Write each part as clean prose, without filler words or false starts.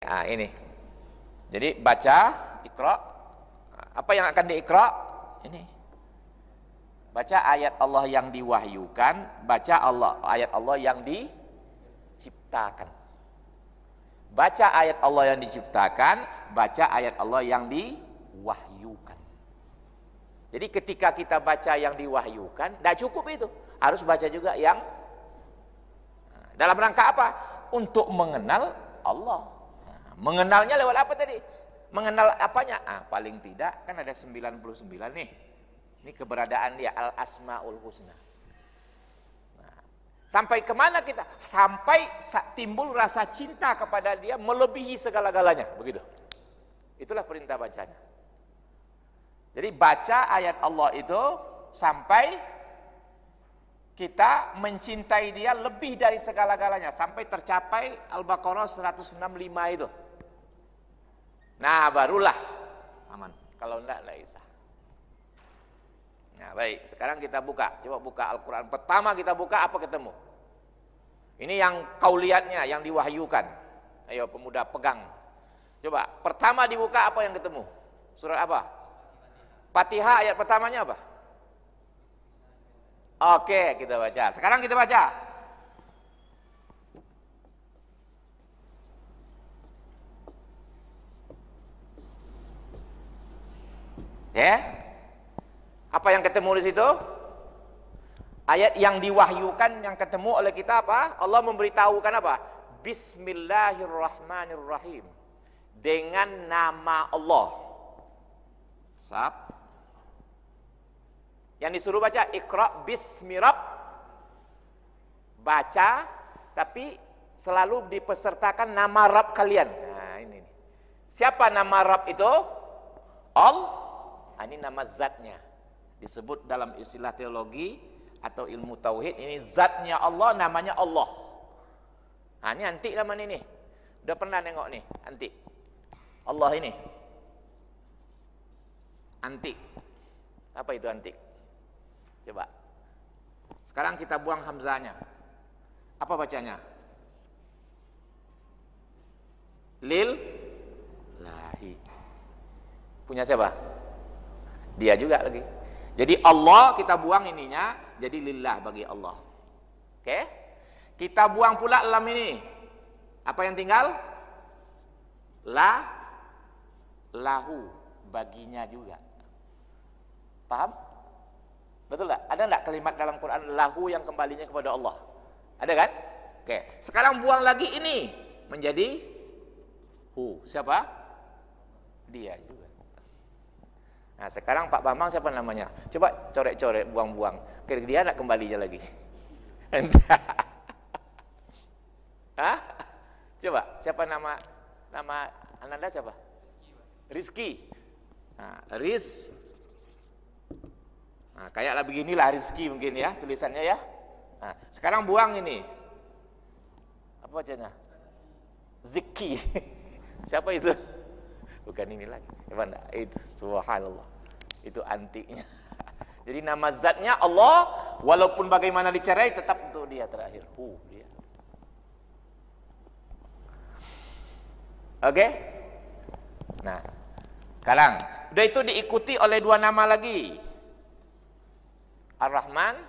Nah, ini. Jadi baca, Iqra. Apa yang akan diiqra? Ini. Baca ayat Allah yang diwahyukan, baca ayat Allah yang diciptakan. Baca ayat Allah yang diciptakan, baca ayat Allah yang diwahyukan. Jadi ketika kita baca yang diwahyukan, tidak cukup itu. Harus baca juga yang dalam rangka apa? Untuk mengenal Allah. Mengenalnya lewat apa tadi? Mengenal apanya? Paling tidak kan ada 99 nih. Ini keberadaan dia, Al-Asmaul Husna. Nah, sampai kemana kita? Sampai timbul rasa cinta kepada dia melebihi segala-galanya. Begitu. Itulah perintah bacanya. Jadi baca ayat Allah itu sampai kita mencintai dia lebih dari segala-galanya. Sampai tercapai Al-Baqarah 165 itu. Nah barulah aman. Kalau enggak bisa. Nah baik, sekarang kita buka. Coba buka Al-Quran. Pertama kita buka apa ketemu? Ini yang kauliatnya, yang diwahyukan. Ayo pemuda pegang. Coba pertama dibuka apa yang ketemu? Surat apa? Fatihah ayat pertamanya apa? Oke, kita baca. Sekarang kita baca. Ya. Apa yang ketemu di situ? Ayat yang diwahyukan yang ketemu oleh kita apa? Allah memberitahukan apa? Bismillahirrahmanirrahim. Dengan nama Allah. Sab. Yang disuruh baca Iqra bismi rabb. Baca tapi selalu dipesertakan nama Rabb kalian. Nah, ini. Siapa nama Rabb itu? Allah. Ini nama zatnya. Disebut dalam istilah teologi atau ilmu tauhid ini zatnya Allah, namanya Allah. Nah, ini antik namanya ini. Udah pernah nengok nih, antik. Allah ini. Antik. Apa itu antik? Coba. Sekarang kita buang hamzahnya. Apa bacanya? Lil lahi. Punya siapa? Dia juga lagi. Jadi Allah kita buang ininya, jadi lillah bagi Allah. Oke? Kita buang pula lam ini. Apa yang tinggal? Lahu baginya juga. Paham? Betul tak? Ada enggak kalimat dalam Quran lahu yang kembalinya kepada Allah? Ada kan? Oke. Sekarang buang lagi ini menjadi hu. Siapa? Dia juga. Nah sekarang Pak Bambang siapa namanya? Coba coret-coret, buang-buang. Kira dia nak kembalinya lagi? Hah? Coba siapa nama Ananda siapa? Rizki. Nah, Nah, kayaklah beginilah Rizki mungkin ya tulisannya ya. Nah, sekarang buang ini. Apa bacanya? Ziki. Siapa itu? Bukan ini lagi. Itu subhanallah. Itu antiknya. Jadi nama zatnya Allah, walaupun bagaimana dicarai tetap untuk dia terakhir. Dia. Oke? Nah, sekarang udah itu diikuti oleh dua nama lagi. Ar-Rahman,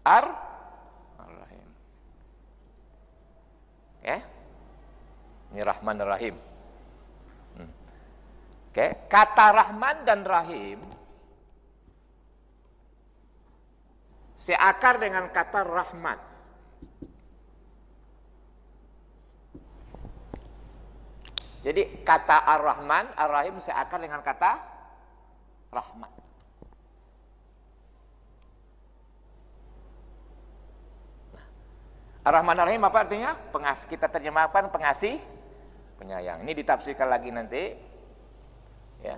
Ar-Rahim. Ya? Ini Rahman Rahim. Oke, kata Rahman dan Rahim seakar dengan kata rahmat. Jadi kata Ar-Rahman, Ar-Rahim seakar dengan kata rahmat. Ar-Rahman Ar-Rahim apa artinya? Kita terjemahkan pengasih, penyayang. Ini ditafsirkan lagi nanti. Ya,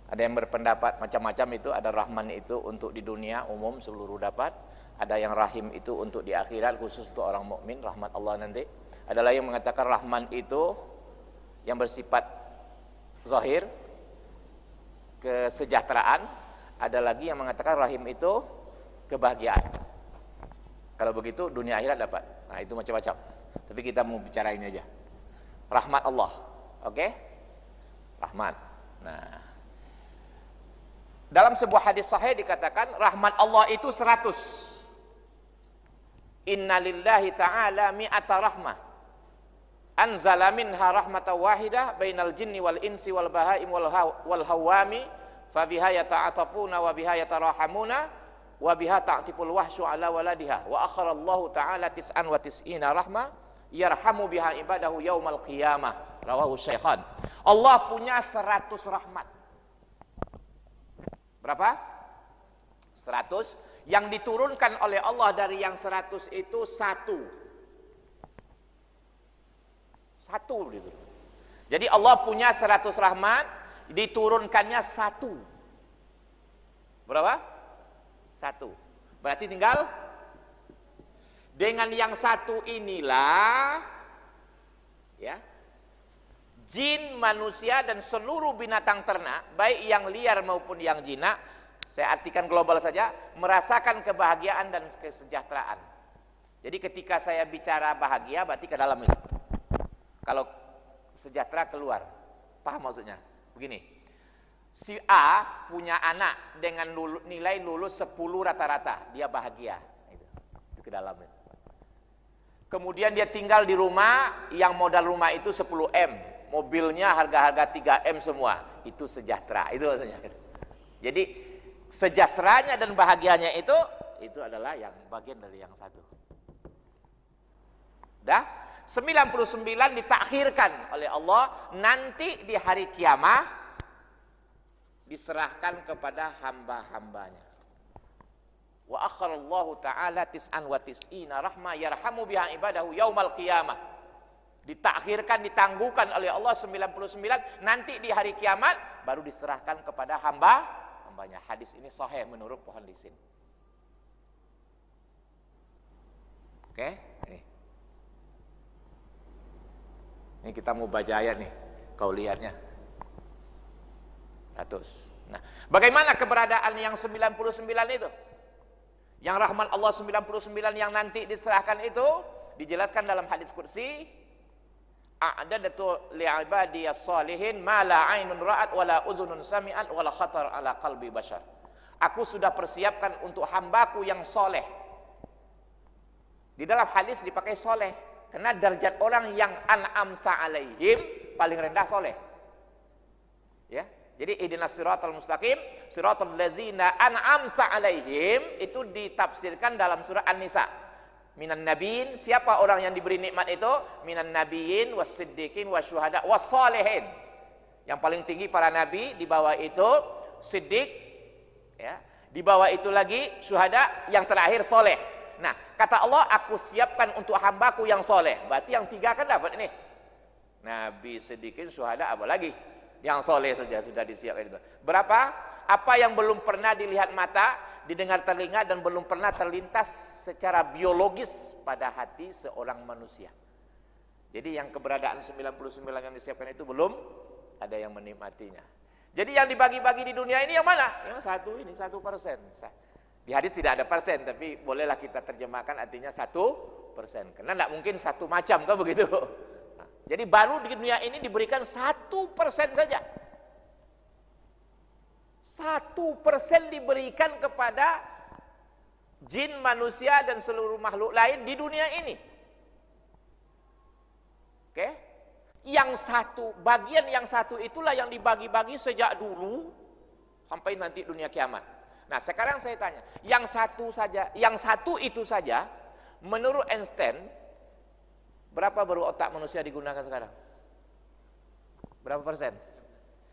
ada yang berpendapat macam-macam itu. Ada Rahman itu untuk di dunia umum seluruh dapat. Ada yang Rahim itu untuk di akhirat khusus untuk orang mukmin, rahmat Allah nanti. Ada lagi yang mengatakan Rahman itu yang bersifat zahir, kesejahteraan. Ada lagi yang mengatakan Rahim itu kebahagiaan. Kalau begitu dunia akhirat dapat. Nah itu macam-macam. Tapi kita mau bicara ini aja. rahmat Allah. Oke? Rahmat. Nah, dalam sebuah hadis sahih dikatakan rahmat Allah itu 100. Inna lillahi ta'ala mi'ata rahmah. Anzala minha rahmatan wahidah bainal jinni wal insi wal bahaim wal hawami fa biha yata'atafuna wa biha yatarahamuna wa biha ta'tiful wahsyu ala waladiha wa akhara Allah ta'ala 99 rahmah yarhamu biha ibadahu yaumal qiyamah. Rawahu Syaikhan. Allah punya 100 rahmat. Berapa? 100. Yang diturunkan oleh Allah dari yang 100 itu satu gitu. Jadi Allah punya 100 rahmat, diturunkannya satu. Berapa? Satu. Berarti tinggal dengan yang satu inilah ya, jin, manusia dan seluruh binatang ternak, baik yang liar maupun yang jinak, saya artikan global saja, merasakan kebahagiaan dan kesejahteraan. Jadi ketika saya bicara bahagia berarti ke dalam ini. Kalau sejahtera keluar. Paham maksudnya? Begini. Si A punya anak dengan nilai lulus 10 rata-rata, dia bahagia. Itu ke dalam ini. Kemudian dia tinggal di rumah yang modal rumah itu 10M, mobilnya harga-harga 3M semua. Itu sejahtera. Itu maksudnya. Jadi sejahteranya dan bahagianya itu adalah yang bagian dari yang satu. Dah 99 ditakhirkan oleh Allah, nanti di hari kiamat diserahkan kepada hamba-hambanya. Wa akharallahu ta'ala 99 rahmah yarhamu biha ibadahu yaumal qiyamah. Ditakhirkan, ditangguhkan oleh Allah 99, nanti di hari kiamat baru diserahkan kepada hambanya. Hadis ini sahih menurut pohon lisin. Oke, ini kita mau baca ayat nih, kau lihatnya 100. Nah, bagaimana keberadaan yang 99 itu? Yang rahmat Allah 99 yang nanti diserahkan itu dijelaskan dalam hadis qudsi, a'dadtu li'ibadiyas shalihin ma la 'ainun ra'at wa la udhunun sami'at wa la khatar ala qalbi bashar. Aku sudah persiapkan untuk hambaku yang soleh. Di dalam hadis dipakai soleh karena derajat orang yang an'amta alaihim paling rendah soleh. Ya, jadi ihdinas siratal mustaqim, siratal ladzina an'amta alaihim itu ditafsirkan dalam surah An-Nisa. Minan nabiin, siapa orang yang diberi nikmat itu? Minan nabiin was-siddiqin wasyuhada was-shalihin. Yang paling tinggi para nabi, di bawah itu siddiq, ya. Di bawah itu lagi syuhada, yang terakhir soleh. Nah, kata Allah, aku siapkan untuk hambaku yang soleh. Berarti yang 3 kan dapat ini. Nabi, siddiqin, syuhada, apa lagi? Yang soleh saja sudah disiapkan itu. Berapa? Apa yang belum pernah dilihat mata, didengar telinga, dan belum pernah terlintas secara biologis pada hati seorang manusia. Jadi yang keberadaan 99 yang disiapkan itu belum ada yang menikmatinya. Jadi yang dibagi-bagi di dunia ini yang mana? Yang satu ini, 1%. Di hadis tidak ada persen, tapi bolehlah kita terjemahkan artinya 1%. Karena tidak mungkin satu macam, kan begitu? Nah, jadi baru di dunia ini diberikan 1% saja. 1% diberikan kepada jin, manusia, dan seluruh makhluk lain di dunia ini. Oke? Yang satu, bagian yang satu itulah yang dibagi-bagi sejak dulu sampai nanti dunia kiamat. Nah, sekarang saya tanya, yang satu saja, yang satu itu saja, menurut Einstein, berapa baru otak manusia digunakan sekarang? Berapa persen?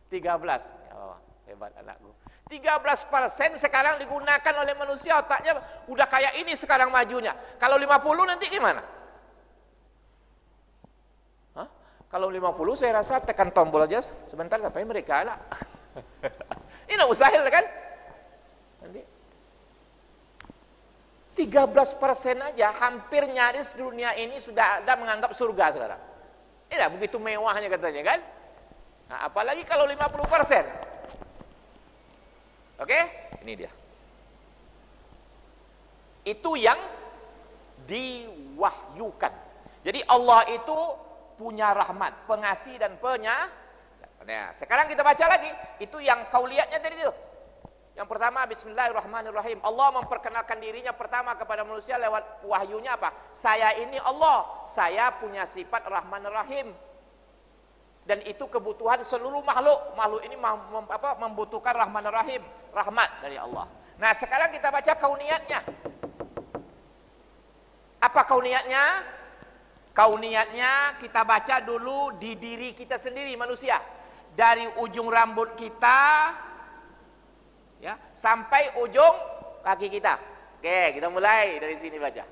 13. Oh, hebat anakku. 13% sekarang digunakan oleh manusia, otaknya udah kayak ini sekarang majunya. Kalau 50 nanti gimana? Hah? Kalau 50 saya rasa tekan tombol aja sebentar sampai mereka lah. Ini mustahil kan? Nanti 13% aja hampir nyaris dunia ini sudah ada menganggap surga sekarang. Ini begitu mewahnya katanya kan? Nah, apalagi kalau 50%. Oke? Ini dia. Itu yang diwahyukan. Jadi Allah itu punya rahmat, pengasih dan Nah, sekarang kita baca lagi, itu yang kauliatnya tadi itu. Yang pertama, Bismillahirrahmanirrahim. Allah memperkenalkan dirinya pertama kepada manusia lewat wahyunya apa? Saya ini Allah, saya punya sifat Rahman Rahim. Dan itu kebutuhan seluruh makhluk. Makhluk ini membutuhkan Rahman Rahim, rahmat dari Allah. Nah, sekarang kita baca kauniyatnya. Apa kauniyatnya? Kauniyatnya kita baca dulu di diri kita sendiri manusia. Dari ujung rambut kita ya sampai ujung kaki kita. Oke, kita mulai dari sini baca.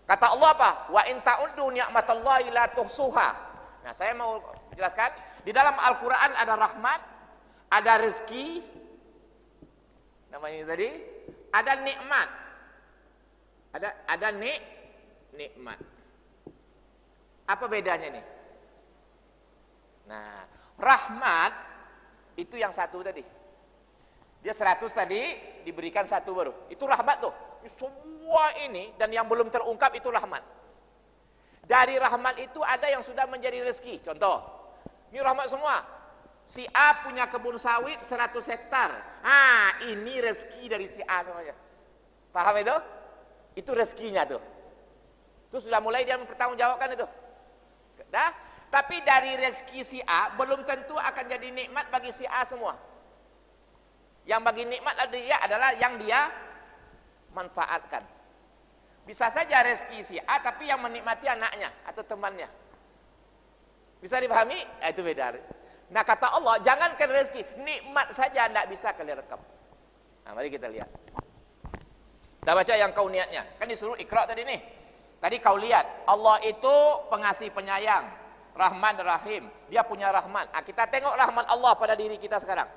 Kata Allah apa? Wa in ta'uddu ni'matallahi la tuhsuha. Nah, saya mau jelaskan, di dalam Al-Qur'an ada rahmat, ada rezeki, namanya tadi, ada nikmat. Ada nikmat. Apa bedanya nih? Nah, rahmat itu yang satu tadi. Dia 100 tadi diberikan satu baru. Itu rahmat tuh. Semua ini dan yang belum terungkap itu rahmat. Dari rahmat itu ada yang sudah menjadi rezeki. Contoh, ini rahmat semua. Si A punya kebun sawit 100 hektar. Ah, ini rezeki dari si A namanya. Paham itu? Itu rezekinya tuh. Itu sudah mulai dia mempertanggungjawabkan itu. Dah? Tapi dari rezeki si A belum tentu akan jadi nikmat bagi si A semua. Yang bagi nikmat dia adalah yang dia manfaatkan. Bisa saja rezeki si A tapi yang menikmati anaknya atau temannya. Bisa dipahami? Itu beda. Nah, kata Allah, jangankan rezeki, nikmat saja tidak bisa kalian rekam. Nah, mari kita lihat. Kita baca yang kauniyatnya. Kan disuruh Iqra tadi nih. Tadi kau lihat, Allah itu pengasih penyayang. Rahman Rahim, dia punya rahmat. Nah, kita tengok rahmat Allah pada diri kita sekarang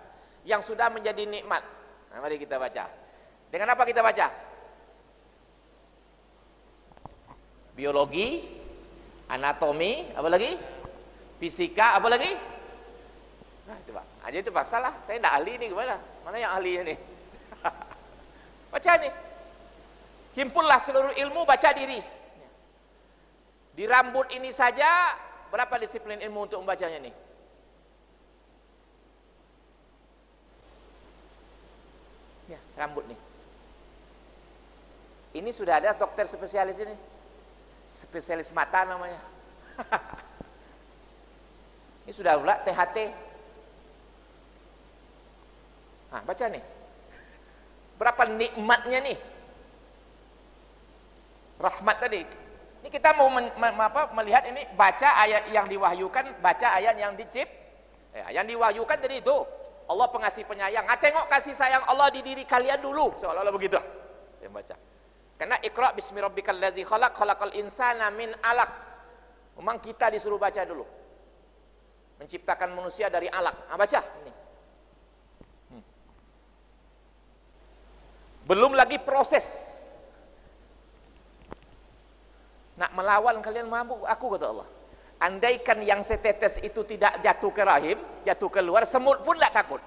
yang sudah menjadi nikmat. Nah, mari kita baca. Dengan apa kita baca? Biologi, anatomi, apa lagi? Fisika, apa lagi? Nah, itu Pak. Aja itu Pak, salah. Saya tidak ahli nih, gimana? Mana yang ahlinya nih? Baca nih. Himpunlah seluruh ilmu, baca diri. Di rambut ini saja berapa disiplin ilmu untuk membacanya nih? Ya, rambut nih. Ini sudah ada dokter spesialis ini. Spesialis mata namanya. Ini sudah pula THT. Nah, baca nih. Berapa nikmatnya nih? Rahmat tadi. Ini kita mau melihat ini, baca ayat yang diwahyukan, baca ayat yang yang diwahyukan tadi itu Allah pengasih penyayang. Nah, tengok kasih sayang Allah di diri kalian dulu, seolah-olah begitu. Yang baca. Karena Iqra bismi rabbikal ladzi khalaq, khalaqal insana min 'alaq. Memang kita disuruh baca dulu. Menciptakan manusia dari alaq. Nah, baca ini. Belum lagi proses. Nak melawan kalian mampu, aku kata Allah. Andaikan yang setetes itu tidak jatuh ke rahim, jatuh keluar, semut pun tidak takut.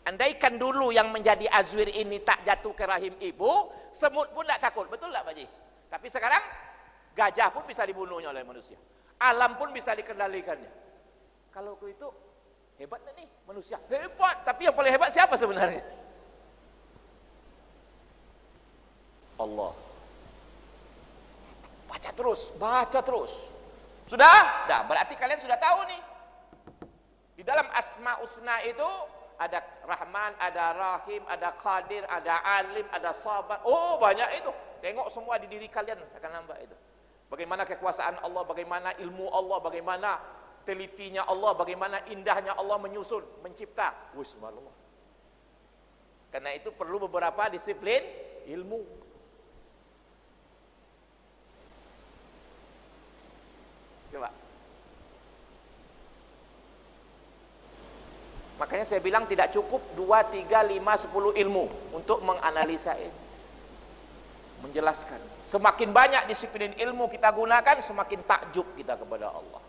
Andaikan dulu yang menjadi azwir ini tak jatuh ke rahim ibu, semut pun tidak takut. Betul tak Pak Ji? Tapi sekarang gajah pun bisa dibunuhnya oleh manusia. Alam pun bisa dikendalikannya. Kalau itu hebat nih manusia. Hebat, tapi yang paling hebat siapa sebenarnya? Allah. Baca terus, baca terus. Sudah? Dah, berarti kalian sudah tahu nih. Di dalam Asma Husna itu ada Rahman, ada Rahim, ada Qadir, ada Alim, ada Sabar. Oh, banyak itu. Tengok semua di diri kalian akan nampak itu. Bagaimana kekuasaan Allah, bagaimana ilmu Allah, bagaimana telitinya Allah, bagaimana indahnya Allah menyusun, mencipta. Subhanallah. Karena itu perlu beberapa disiplin ilmu. Coba. Makanya saya bilang tidak cukup 2, 3, 5, 10 ilmu untuk menganalisa ini, menjelaskan. Semakin banyak disiplin ilmu kita gunakan, semakin takjub kita kepada Allah.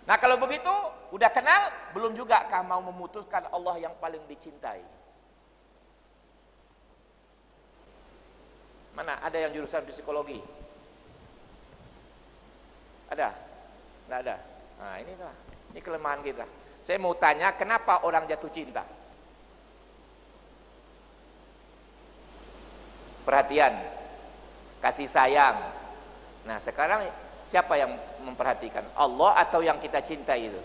Nah, kalau begitu, udah kenal, belum juga kah mau memutuskan Allah yang paling dicintai? Mana ada yang jurusan psikologi? Ada? Nggak ada. Nah, ini kelemahan kita. Saya mau tanya, kenapa orang jatuh cinta? Perhatian, kasih sayang. Nah, sekarang siapa yang memperhatikan? Allah atau yang kita cintai itu?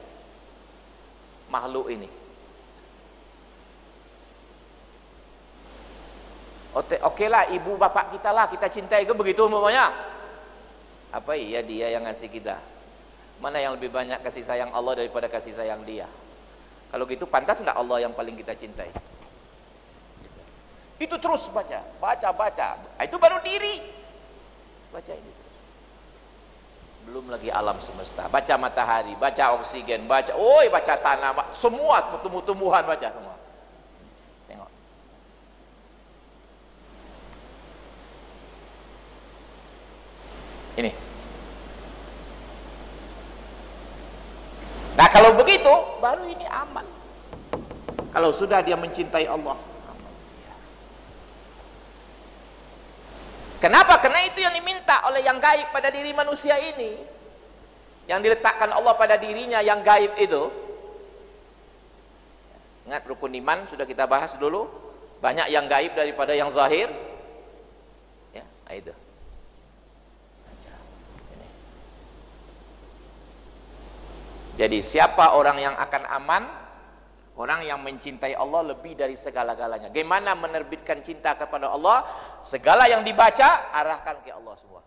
Makhluk ini. Oke lah, ibu bapak kita lah kita cintai, ke begitu umpamanya. Apa iya dia yang ngasih kita? Mana yang lebih banyak kasih sayang Allah daripada kasih sayang dia? Kalau gitu pantas enggak Allah yang paling kita cintai? Itu terus baca. Itu baru diri. Baca ini terus. Belum lagi alam semesta. Baca matahari, baca oksigen, baca tanah, semua tumbuh-tumbuhan baca semua. Tengok. Ini. Nah, kalau begitu baru ini aman. Kalau sudah dia mencintai Allah. Kenapa? Karena itu yang diminta oleh yang gaib pada diri manusia ini. Yang diletakkan Allah pada dirinya yang gaib itu. Ingat rukun iman sudah kita bahas dulu. Banyak yang gaib daripada yang zahir. Ya, itu. Jadi siapa orang yang akan aman? Orang yang mencintai Allah lebih dari segala-galanya. Bagaimana menerbitkan cinta kepada Allah? Segala yang dibaca, arahkan ke Allah semua.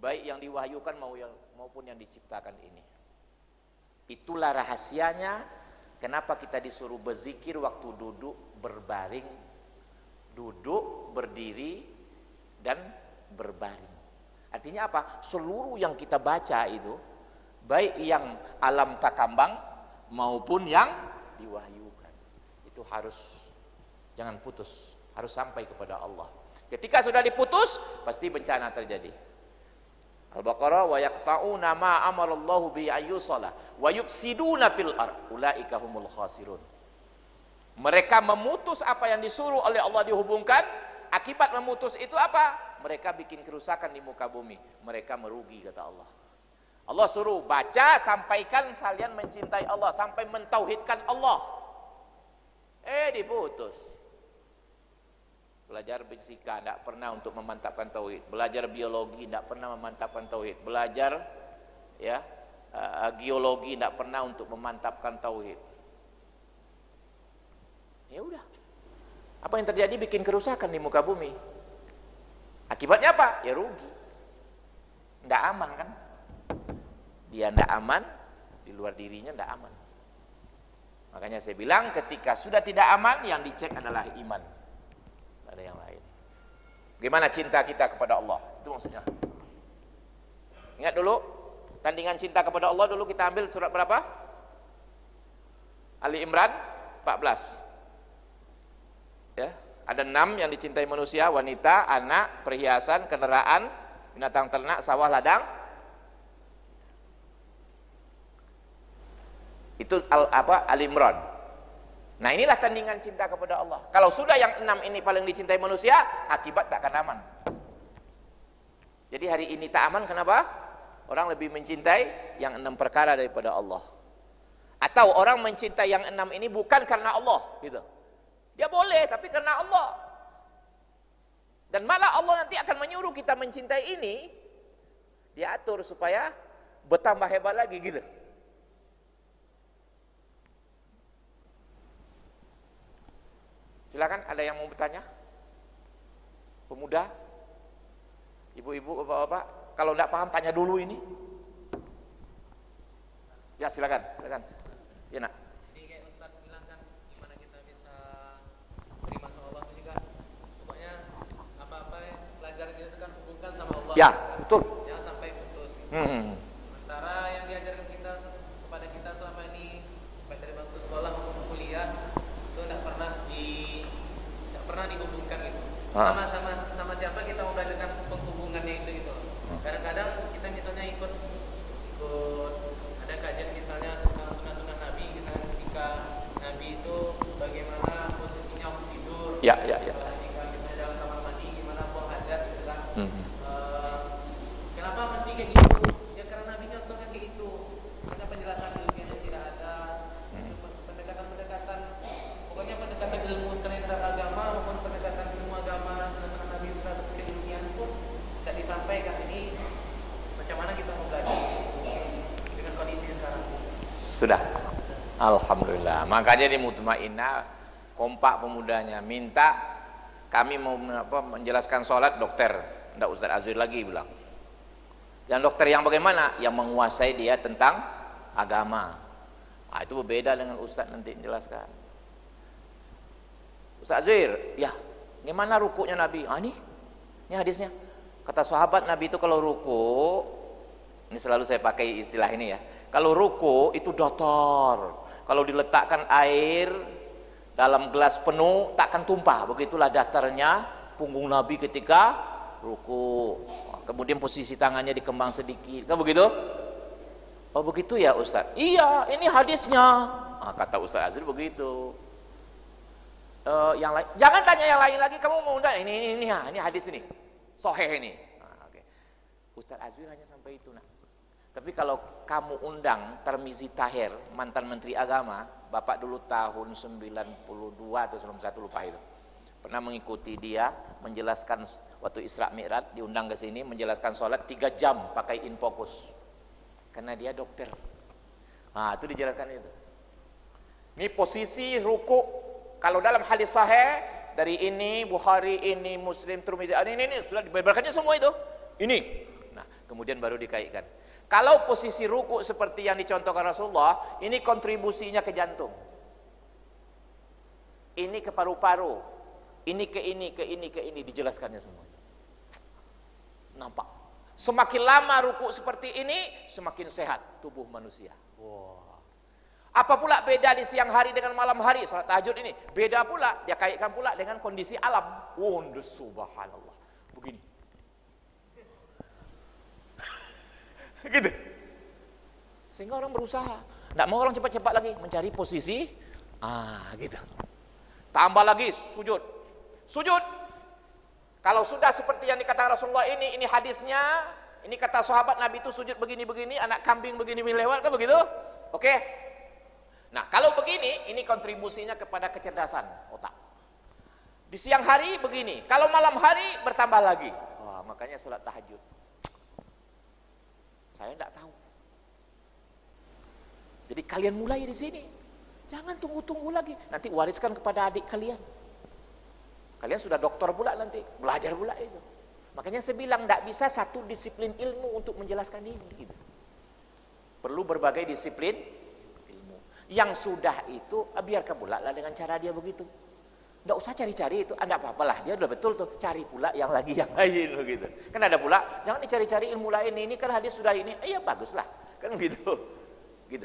Baik yang diwahyukan maupun yang diciptakan ini. Itulah rahasianya. Kenapa kita disuruh berzikir waktu duduk, berbaring, duduk, berdiri, dan berbaring. Artinya apa? Seluruh yang kita baca itu, baik yang alam takambang maupun yang diwahyukan, itu harus jangan putus, harus sampai kepada Allah. Ketika sudah diputus, pasti bencana terjadi. Al-Baqarah, wa yaqta'una ma amarallahu bi ayyusala wa yufsiduna fil ard ulaika humul khasirun. Mereka memutus apa yang disuruh oleh Allah dihubungkan. Akibat memutus itu apa? Mereka bikin kerusakan di muka bumi. Mereka merugi, kata Allah. Allah suruh baca, sampaikan kalian mencintai Allah, sampai mentauhidkan Allah. Diputus. Belajar fisika tidak pernah untuk memantapkan tauhid. Belajar biologi tidak pernah memantapkan tauhid. Belajar geologi tidak pernah untuk memantapkan tauhid. Ya udah. Apa yang terjadi? Bikin kerusakan di muka bumi. Akibatnya apa? Ya rugi. Tidak aman kan? Dia tidak aman, di luar dirinya tidak aman. Makanya saya bilang ketika sudah tidak aman, yang dicek adalah iman. Tidak ada yang lain. Bagaimana cinta kita kepada Allah? Itu maksudnya. Ingat dulu, tandingan cinta kepada Allah dulu kita ambil surat berapa? Ali Imran 14. Ya, ada 6 yang dicintai manusia: wanita, anak, perhiasan, kendaraan, binatang ternak, sawah, ladang. Itu Al-Imran. Nah, inilah tandingan cinta kepada Allah. Kalau sudah yang 6 ini paling dicintai manusia, akibat tak akan aman. Jadi hari ini tak aman, kenapa? Orang lebih mencintai yang 6 perkara daripada Allah. Atau orang mencintai yang 6 ini bukan karena Allah, gitu. Dia boleh, tapi karena Allah. Dan malah Allah nanti akan menyuruh kita mencintai ini, diatur supaya bertambah hebat lagi, gitu. Silakan, ada yang mau bertanya? Pemuda, ibu-ibu, bapak-bapak, kalau tidak paham tanya dulu ini. Ya silakan. Ya nak. Jadi kayak Ustaz bilang kan, gimana kita bisa terima sama Allah itu juga. Pokoknya apa-apa yang belajar kita kan hubungkan sama Allah. Ya, betul. Jangan sampai putus. Sementara yang diajarkan kita kepada kita selama ini, baik dari bangku sekolah maupun kuliah, itu tidak pernah dihubungkan gitu. Sama siapa kita mau belajarkan penghubungannya itu gitu. Kadang-kadang kita misalnya ikut ada kajian misalnya tentang sunnah-sunnah Nabi, misalnya ketika Nabi itu bagaimana posisinya waktu tidur. Ya. Ketika misalnya dalam kamar mandi gimana buang hajat gitu kan. Kenapa mesti kayak gitu? Ya karena Nabi nya Sudah. Alhamdulillah. Makanya di Mutmainnah kompak pemudanya, minta kami mau menjelaskan sholat, dokter, enggak Ustaz Azwir lagi bilang. Yang dokter yang bagaimana? Yang menguasai dia tentang agama. Nah, itu berbeda dengan Ustaz nanti menjelaskan. Ustaz Azwir, ya, gimana rukuknya Nabi? Ah, ini hadisnya. Kata sahabat Nabi itu kalau ruku, ini selalu saya pakai istilah ini ya. Kalau ruku itu datar. Kalau diletakkan air dalam gelas penuh takkan tumpah. Begitulah datarnya punggung Nabi ketika ruku. Kemudian posisi tangannya dikembang sedikit. Kan begitu? Oh begitu ya Ustaz? Iya, ini hadisnya. Ah, kata Ustaz Azri begitu. Yang lain, jangan tanya yang lain lagi. Kamu mau undang ini hadis ini, sahih ini. Nah, okay. Ustaz Azri hanya sampai itu nak. Tapi kalau kamu undang Tarmizi Tahir, mantan Menteri Agama, Bapak dulu tahun 92 atau 91 lupa itu. Pernah mengikuti dia menjelaskan waktu Isra Mi'raj, diundang ke sini menjelaskan sholat 3 jam pakai infocus. Karena dia dokter. Nah, itu dijelaskan itu. Ini posisi ruku kalau dalam hadis sahih dari ini Bukhari, ini Muslim, Tirmidzi, ini sudah dibeberkannya semua itu. Ini. Nah, kemudian baru dikaitkan. Kalau posisi ruku seperti yang dicontohkan Rasulullah, ini kontribusinya ke jantung. Ini ke paru-paru. Ini ke ini dijelaskannya semua. Nampak? Semakin lama ruku seperti ini, semakin sehat tubuh manusia. Wow. Apa pula beda di siang hari dengan malam hari? Salat tahajud ini beda pula, dia kaitkan pula dengan kondisi alam. Subhanallah. Begini. Gitu. Sehingga orang berusaha, tidak mau orang cepat-cepat lagi mencari posisi, gitu. Tambah lagi sujud. Kalau sudah seperti yang dikatakan Rasulullah ini hadisnya, ini kata sahabat Nabi itu sujud begini-begini, anak kambing begini lewat, kan begitu? Oke. Nah, kalau begini, ini kontribusinya kepada kecerdasan otak. Di siang hari begini, kalau malam hari bertambah lagi. Wah, makanya salat tahajud. Saya tidak tahu. Jadi kalian mulai di sini. Jangan tunggu-tunggu lagi. Nanti wariskan kepada adik kalian. Kalian sudah doktor pula nanti. Belajar pula itu. Makanya saya bilang tidak bisa satu disiplin ilmu untuk menjelaskan ini. Gitu. Perlu berbagai disiplin ilmu. Yang sudah itu, biarkan pula lah dengan cara dia begitu. Tidak usah cari-cari itu, tidak apa-apalah, dia udah betul tuh, cari pula yang lagi yang lain begitu. Kan ada pula, jangan dicari-cari ilmu lain, ini kan hadis sudah ini, iya baguslah, kan gitu. Gitu.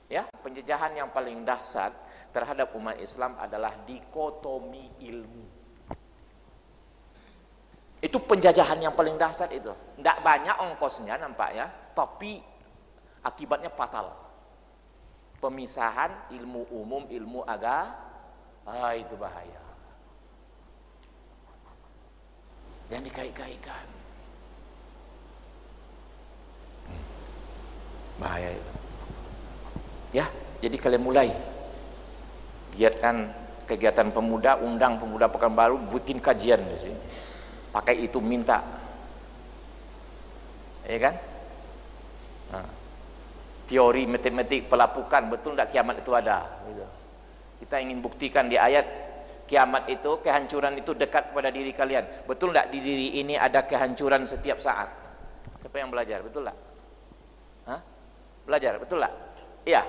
Ya, penjajahan yang paling dahsyat terhadap umat Islam adalah dikotomi ilmu. Itu penjajahan yang paling dahsyat itu. Tidak banyak ongkosnya nampaknya, tapi akibatnya fatal. Pemisahan ilmu umum, ilmu agama. Itu bahaya. Jangan dikait-kaitkan. Bahaya itu. Ya, jadi kalian mulai giatkan kegiatan pemuda, undang pemuda Pekanbaru, bikin kajian di sini. Pakai itu minta. Ya kan? Nah, teori matematik pelapukan, betul tidak kiamat itu ada? Gitu. Kita ingin buktikan di ayat kiamat itu, kehancuran itu dekat pada diri kalian. Betul tidak di diri ini ada kehancuran setiap saat? Siapa yang belajar? Betul tidak? Hah? Belajar, betul tidak? Iya.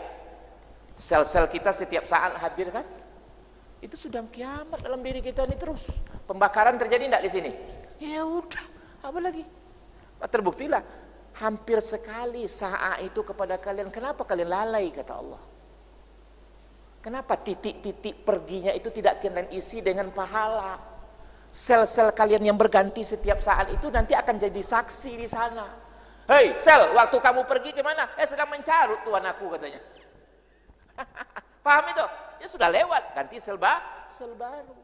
Sel-sel kita setiap saat hadir kan? Itu sudah kiamat dalam diri kita ini terus. Pembakaran terjadi tidak di sini? Ya udah, apa lagi? Terbuktilah hampir sekali saat itu kepada kalian. Kenapa kalian lalai kata Allah? Kenapa titik-titik perginya itu tidak kalian isi dengan pahala? Sel-sel kalian yang berganti setiap saat itu nanti akan jadi saksi di sana. Hei sel, waktu kamu pergi kemana? Sedang mencarut Tuhan aku katanya. Paham itu? Ya sudah lewat, ganti sel baru.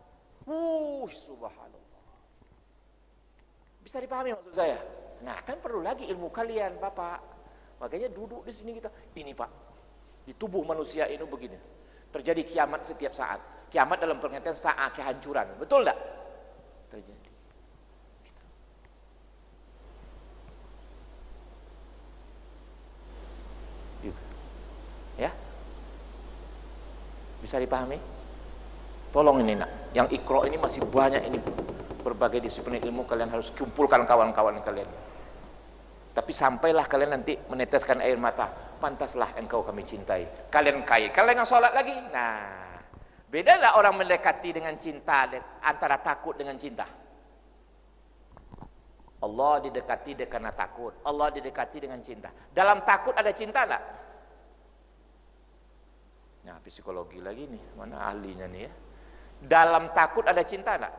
Subhanallah. Bisa dipahami maksud saya? Nah kan perlu lagi ilmu kalian Bapak. Makanya duduk di sini kita. Ini Pak, di tubuh manusia ini begini. Terjadi kiamat setiap saat. Kiamat dalam pengertian saat kehancuran. Betul enggak? Terjadi. Gitu. Bisa dipahami? Tolong ini nak, yang Iqra ini masih banyak ini, berbagai disiplin ilmu kalian harus kumpulkan kawan-kawan kalian. Tapi sampailah kalian nanti meneteskan air mata, pantaslah engkau kami cintai. Kalian kaya, kalian yang sholat lagi. Nah, beda lah orang mendekati dengan cinta antara takut dengan cinta. Allah didekati karena takut, Allah didekati dengan cinta. Dalam takut ada cinta enggak? Nah, psikologi lagi nih, mana ahlinya nih ya. Dalam takut ada cinta enggak?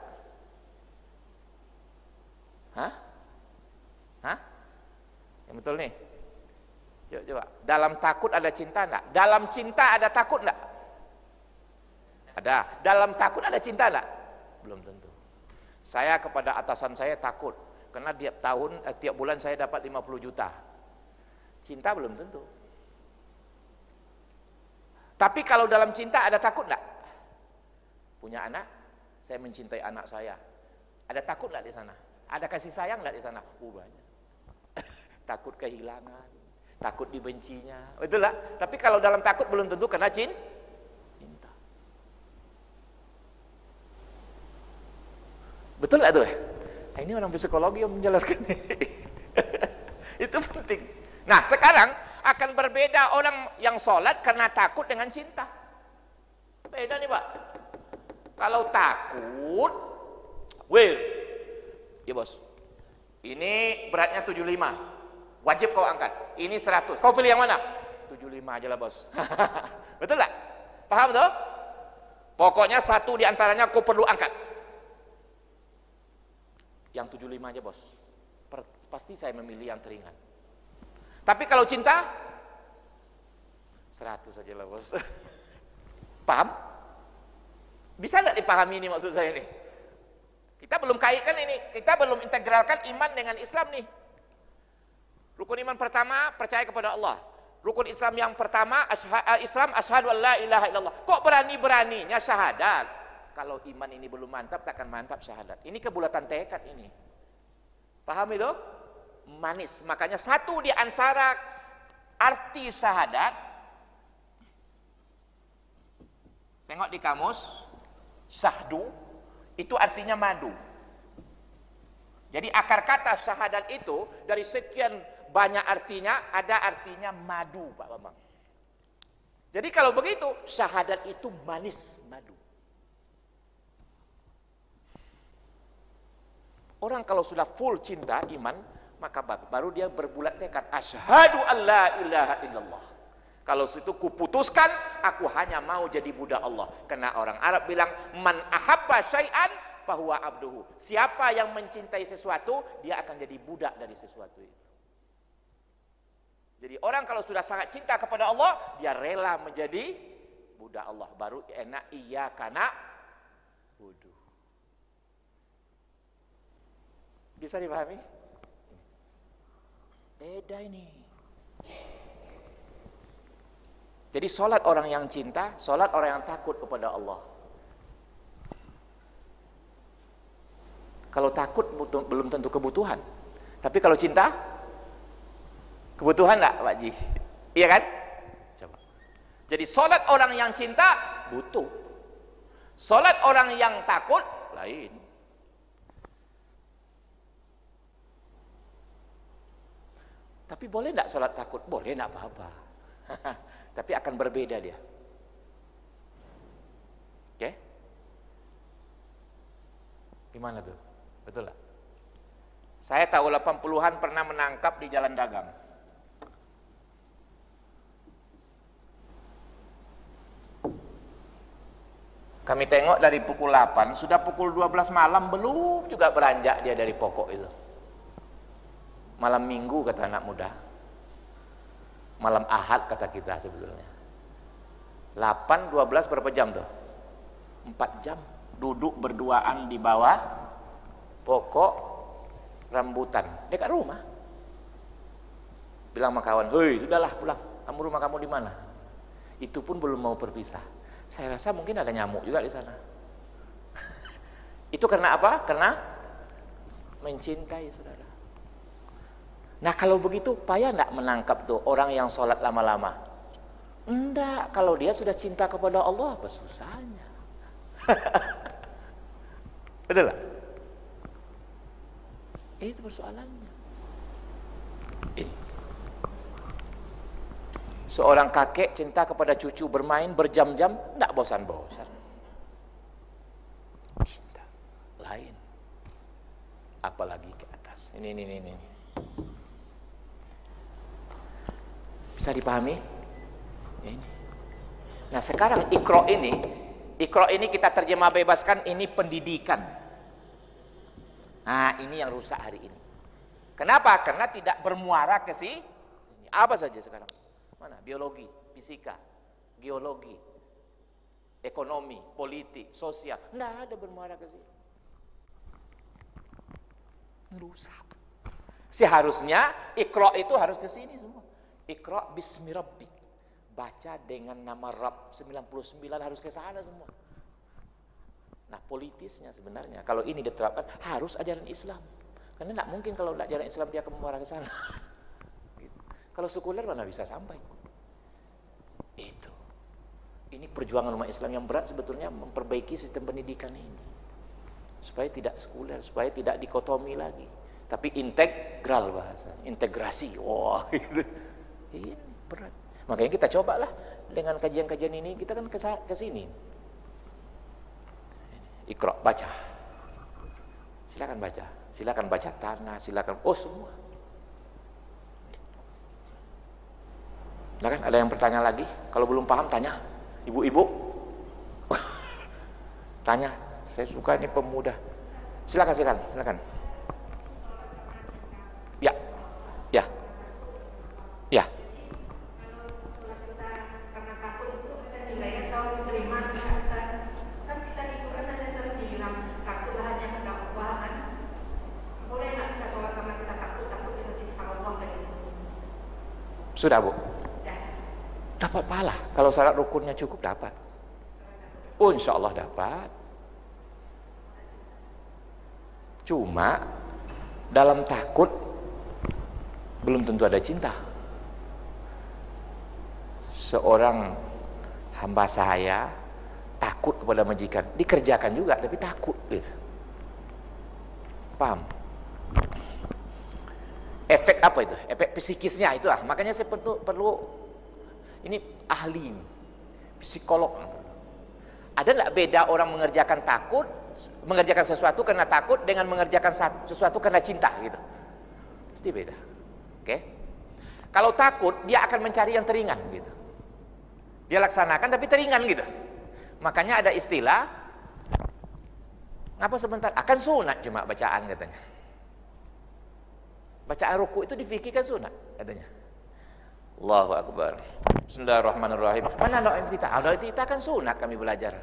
Hah? Hah? Yang betul nih. Coba. Dalam takut ada cinta enggak? Dalam cinta ada takut enggak? Ada. Dalam takut ada cinta enggak? Belum tentu. Saya kepada atasan saya takut karena tiap bulan saya dapat 50 juta. Cinta belum tentu. Tapi kalau dalam cinta ada takut enggak? Punya anak, saya mencintai anak saya. Ada takut enggak di sana? Ada kasih sayang enggak di sana? Banyak. Takut kehilangan, takut dibencinya, betul lah. Tapi kalau dalam takut belum tentu kena cinta. Betul lah tuh. Nah, ini orang psikologi yang menjelaskan. Itu penting. Nah, sekarang akan berbeda orang yang sholat karena takut dengan cinta. Beda nih Pak. Kalau takut, ya bos, ini beratnya 75. Wajib kau angkat. Ini 100. Kau pilih yang mana? 75 aja lah bos. Betul tak? Paham tuh? Pokoknya satu di antaranya kau perlu angkat. Yang 75 aja bos. Pasti saya memilih yang teringan. Tapi kalau cinta 100 aja lah bos. Paham? Bisa nggak dipahami ini maksud saya ini? Kita belum kaitkan ini. Kita belum integralkan iman dengan Islam nih. Rukun iman pertama, percaya kepada Allah. Rukun Islam yang pertama, Islam asyhadu an la ilaha illallah. Kok berani-beraninya syahadat? Kalau iman ini belum mantap, takkan mantap syahadat. Ini kebulatan tekad ini. Paham itu? Manis. Makanya satu di antara arti syahadat, tengok di kamus, syahdu, itu artinya madu. Jadi akar kata syahadat itu dari sekian banyak artinya, ada artinya madu, Pak Bambang. Jadi kalau begitu, syahadat itu manis, madu. Orang kalau sudah full cinta, iman, maka baru dia berbulat tekad, asyhadu an la ilaha illallah. Kalau itu kuputuskan, aku hanya mau jadi budak Allah. Karena orang Arab bilang, man ahabba syai'an fahuwa abduhu. Siapa yang mencintai sesuatu, dia akan jadi budak dari sesuatu itu. Jadi orang kalau sudah sangat cinta kepada Allah, dia rela menjadi budak Allah. Baru enak iya kana wudu. Bisa dipahami? Beda ini. Jadi sholat orang yang cinta, sholat orang yang takut kepada Allah. Kalau takut belum tentu kebutuhan. Tapi kalau cinta, kebutuhan enggak, Pak Ji? Iya kan? Coba. Jadi sholat orang yang cinta butuh. Sholat orang yang takut lain. Tapi boleh enggak sholat takut? Boleh, enggak apa-apa. Tapi akan berbeda dia. Oke? Gimana tuh? Betul enggak? Saya tahu 80-an pernah menangkap di jalan dagang. Kami tengok dari pukul 8, sudah pukul 12 malam belum juga beranjak dia dari pokok itu. Malam minggu kata anak muda. Malam Ahad kata kita sebetulnya. 8, 12 berapa jam tuh? 4 jam. Duduk berduaan di bawah pokok rambutan dekat rumah. Bilang sama kawan, "Hei, sudahlah pulang. Kamu rumah kamu di mana?" Itu pun belum mau berpisah. Saya rasa mungkin ada nyamuk juga di sana. Itu karena apa? Karena mencintai, saudara. Nah kalau begitu payah enggak menangkap tuh orang yang sholat lama-lama? Enggak, kalau dia sudah cinta kepada Allah, apa susahnya? Betul lah? Itu persoalannya. Ini. Seorang kakek cinta kepada cucu, bermain berjam-jam, enggak bosan-bosan. Cinta lain. Apalagi ke atas. Ini. Bisa dipahami? Ini. Nah sekarang Iqra ini kita terjemah bebaskan, ini pendidikan. Nah ini yang rusak hari ini. Kenapa? Karena tidak bermuara ke sini. Apa saja sekarang? Mana? Biologi, fisika, geologi, ekonomi, politik, sosial. Nggak ada bermuara ke sini. Rusak. Seharusnya Iqra itu harus ke sini semua. Iqra bismi rabbik. Baca dengan nama Rabb, 99 harus ke sana semua. Nah politisnya sebenarnya kalau ini diterapkan harus ajaran Islam, karena tidak mungkin kalau tidak ajaran Islam dia akan mengarah ke sana. Gitu. Kalau sekuler mana bisa sampai? Itu. Ini perjuangan umat Islam yang berat sebetulnya, memperbaiki sistem pendidikan ini supaya tidak sekuler, supaya tidak dikotomi lagi, tapi integral bahasa, integrasi. Wah, ini berat. Makanya kita cobalah dengan kajian-kajian ini, kita kan ke sini. Iqra, baca. Silakan baca. Silakan baca tanah, silakan semua. Nah kan ada yang bertanya lagi? Kalau belum paham tanya. Ibu-ibu. Tanya. Saya suka ini pemuda. Silakan. Ya. Sudah Bu? Dapat pahala. Kalau syarat rukunnya cukup dapat. Insya Allah dapat. Cuma dalam takut belum tentu ada cinta. Seorang hamba saya takut kepada majikan, dikerjakan juga tapi takut gitu. Paham? Efek apa itu? Efek psikisnya itulah. Makanya saya perlu ini ahli, psikolog. Ada nggak beda orang mengerjakan sesuatu karena takut dengan mengerjakan sesuatu karena cinta gitu? Pasti beda. Oke? Kalau takut dia akan mencari yang teringan gitu. Dia laksanakan tapi teringan gitu. Makanya ada istilah, ngapa sebentar? Akan sunat cuma bacaan katanya. Bacaan ruku itu di fikih kan sunat katanya. Allahu Akbar. Bismillahirrahmanirrahim. Mana doa iftitah? Doa iftitah kan sunat kami belajar.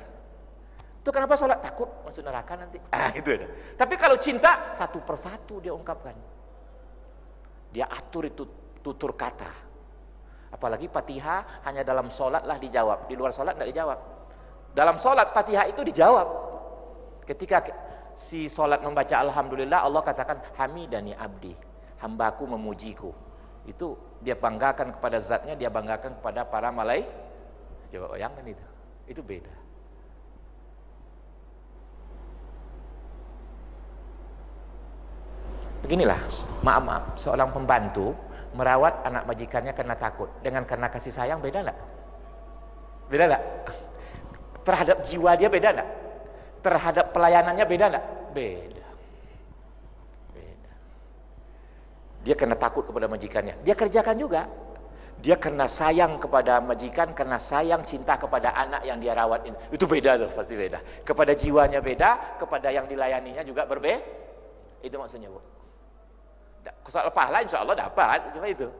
Itu kenapa sholat takut masuk neraka nanti? Itu ada. Tapi kalau cinta satu persatu dia ungkapkan. Dia atur itu tutur kata. Apalagi Fatihah hanya dalam sholat lah dijawab. Di luar sholat tidak dijawab. Dalam sholat Fatihah itu dijawab. Ketika si sholat membaca Alhamdulillah, Allah katakan hamidani abdi. Hambaku memujiku. Itu dia banggakan kepada zatnya, dia banggakan kepada para malaikat. Coba bayangkan itu. Itu beda. Beginilah, maaf, seorang pembantu merawat anak majikannya karena takut, dengan karena kasih sayang, beda enggak? Beda enggak? Terhadap jiwa dia beda enggak? Terhadap pelayanannya beda enggak? Beda. Dia karena takut kepada majikannya, dia kerjakan juga. Dia karena sayang kepada majikan, karena sayang cinta kepada anak yang dia rawat. Itu beda tuh, pasti beda. Kepada jiwanya beda, kepada yang dilayaninya juga berbeda. Itu maksudnya Bu. Soal pahala insya Allah dapat, cuma itu.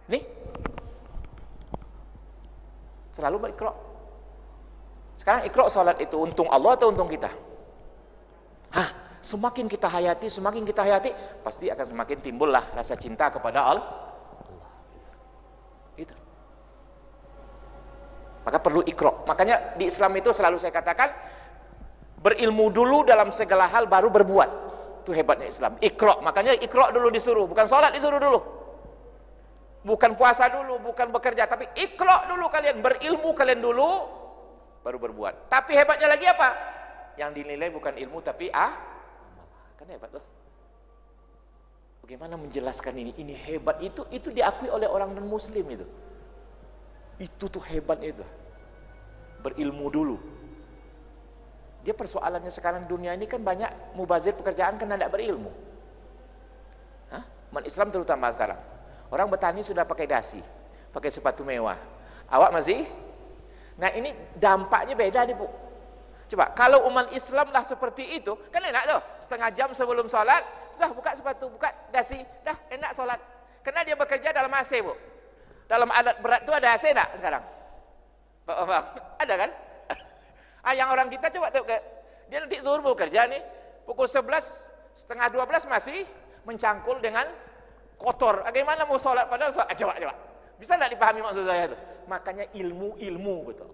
Nih, selalu Iqra. Sekarang Iqra salat itu untung Allah atau untung kita? Semakin kita hayati, pasti akan semakin timbullah rasa cinta kepada Allah. Itu. Maka perlu Iqra. Makanya di Islam itu selalu saya katakan, berilmu dulu dalam segala hal baru berbuat. Itu hebatnya Islam. Iqra. Makanya Iqra dulu disuruh, bukan sholat disuruh dulu. Bukan puasa dulu, bukan bekerja, tapi iqra dulu kalian, berilmu kalian dulu, baru berbuat. Tapi hebatnya lagi apa? Yang dinilai bukan ilmu tapi kan hebat tuh. Bagaimana menjelaskan ini? Ini hebat, itu diakui oleh orang non muslim itu. Itu tuh hebat itu. Berilmu dulu. Dia persoalannya sekarang dunia ini kan banyak mubazir pekerjaan karena tidak berilmu. Umat Islam terutama sekarang. Orang bertani sudah pakai dasi, pakai sepatu mewah. Awak masih? Nah ini dampaknya beda nih Bu. Coba kalau umat Islam lah seperti itu, kan enak tuh. Setengah jam sebelum sholat, sudah buka sepatu, buka dasi, dah enak sholat. Karena dia bekerja dalam AC Bu. Dalam alat berat itu ada AC enggak sekarang? Bang, ada kan? Yang orang kita coba tuh, dia nanti zuhur mau kerja nih, pukul 11, setengah 12 masih mencangkul dengan kotor. Bagaimana mau sholat padahal sholat? Coba. Bisa enggak dipahami maksud saya itu? Makanya ilmu betul.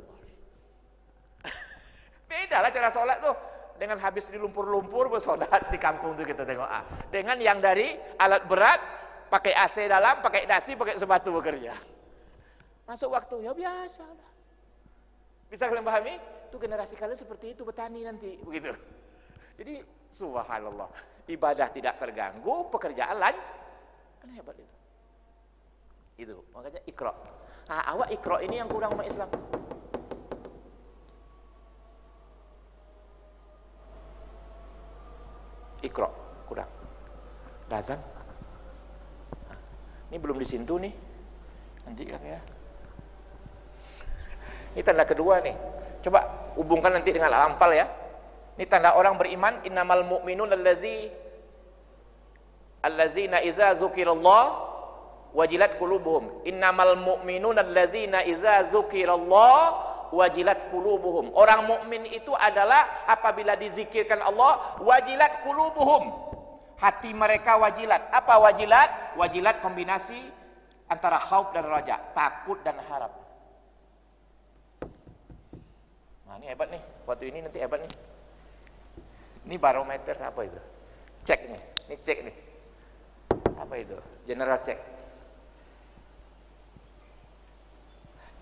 Beda lah cara sholat tuh. Dengan habis di lumpur-lumpur bersolat di kampung tuh kita tengok. Dengan yang dari alat berat, pakai AC dalam, pakai dasi, pakai sepatu bekerja. Masuk waktu, ya biasa lah. Bisa kalian pahami? Itu generasi kalian seperti itu, bertani nanti. Begitu. Jadi, subhanallah. Ibadah tidak terganggu, pekerjaan lain. Kan hebat itu. Itu, makanya iqra. Awak iqra ini yang kurang sama Islam. Iqra, kurang. Razan. Ini belum disentuh nih. Nanti kan ya. Ini tanda kedua nih. Coba hubungkan nanti dengan Al-Anfal ya. Ini tanda orang beriman, innamal mu'minun allazina idza dzukirallah wajilat qulubuhum. Innamal mu'minun allazina idza dzukirallah wajilat qulubuhum. Orang mukmin itu adalah apabila dizikirkan Allah, wajilat qulubuhum. Hati mereka wajilat. Apa wajilat? Wajilat kombinasi antara khauf dan raja, takut dan harap. Nah, ini hebat nih. Waktu ini nanti hebat nih. Ini barometer apa itu? Cek nih. Ini cek nih. Apa itu? General check.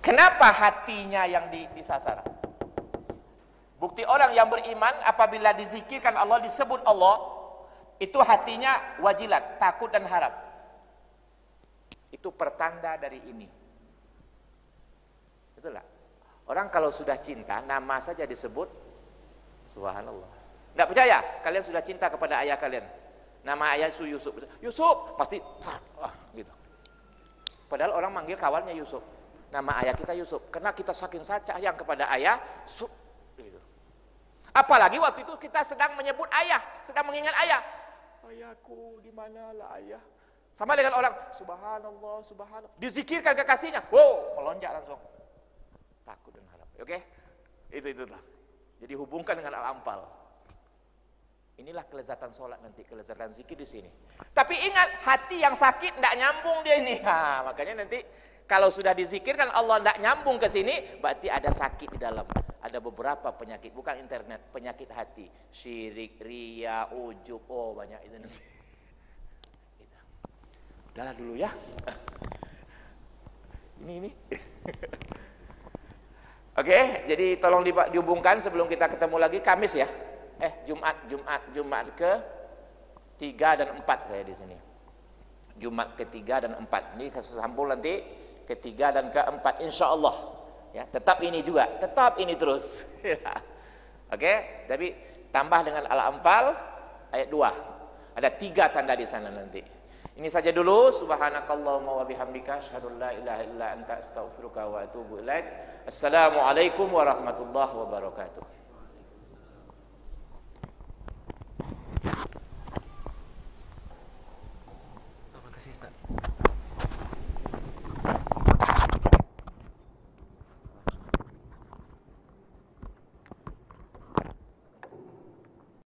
Kenapa hatinya yang disasar? Bukti orang yang beriman apabila dizikirkan Allah, disebut Allah, itu hatinya wajilat, takut dan harap. Itu pertanda dari ini. Betul lah. Orang kalau sudah cinta, nama saja disebut, subhanallah. Tidak percaya? Kalian sudah cinta kepada ayah kalian. Nama ayah Yusuf. Yusuf, pasti, gitu. Padahal orang manggil kawannya Yusuf. Nama ayah kita Yusuf. Karena kita saking sayang kepada ayah, gitu. Apalagi waktu itu kita sedang menyebut ayah, sedang mengingat ayah. Ayahku, di manalah ayah? Sama dengan orang, subhanallah, subhanallah. Dizikirkan kekasihnya, wow, melonjak langsung. Takut dan harap. Oke? Itu tuh. Jadi hubungkan dengan Al-Anfal. Inilah kelezatan sholat nanti, kelezatan zikir di sini. Tapi ingat, hati yang sakit tidak nyambung dia ini. Makanya nanti kalau sudah dizikirkan Allah tidak nyambung ke sini, berarti ada sakit di dalam. Ada beberapa penyakit, bukan internet, penyakit hati, syirik, riya, ujub, banyak itu nanti. Udahlah dulu ya. Ini. Oke, jadi tolong dihubungkan sebelum kita ketemu lagi Kamis ya. Jumat ke 3 dan 4 saya di sini. Jumat ke-3 dan 4. Ini sambung nanti ke-3 dan ke-4 insyaallah. Ya, tetap ini juga, tetap ini terus. Oke, tapi tambah dengan Al-Anfal ayat 2. Ada 3 tanda di sana nanti. Ini saja dulu. Subhanakallahumma wa bihamdika asyhadu an la ilaha illa anta astaghfiruka wa atubu ilaik. Assalamualaikum warahmatullahi wabarakatuh.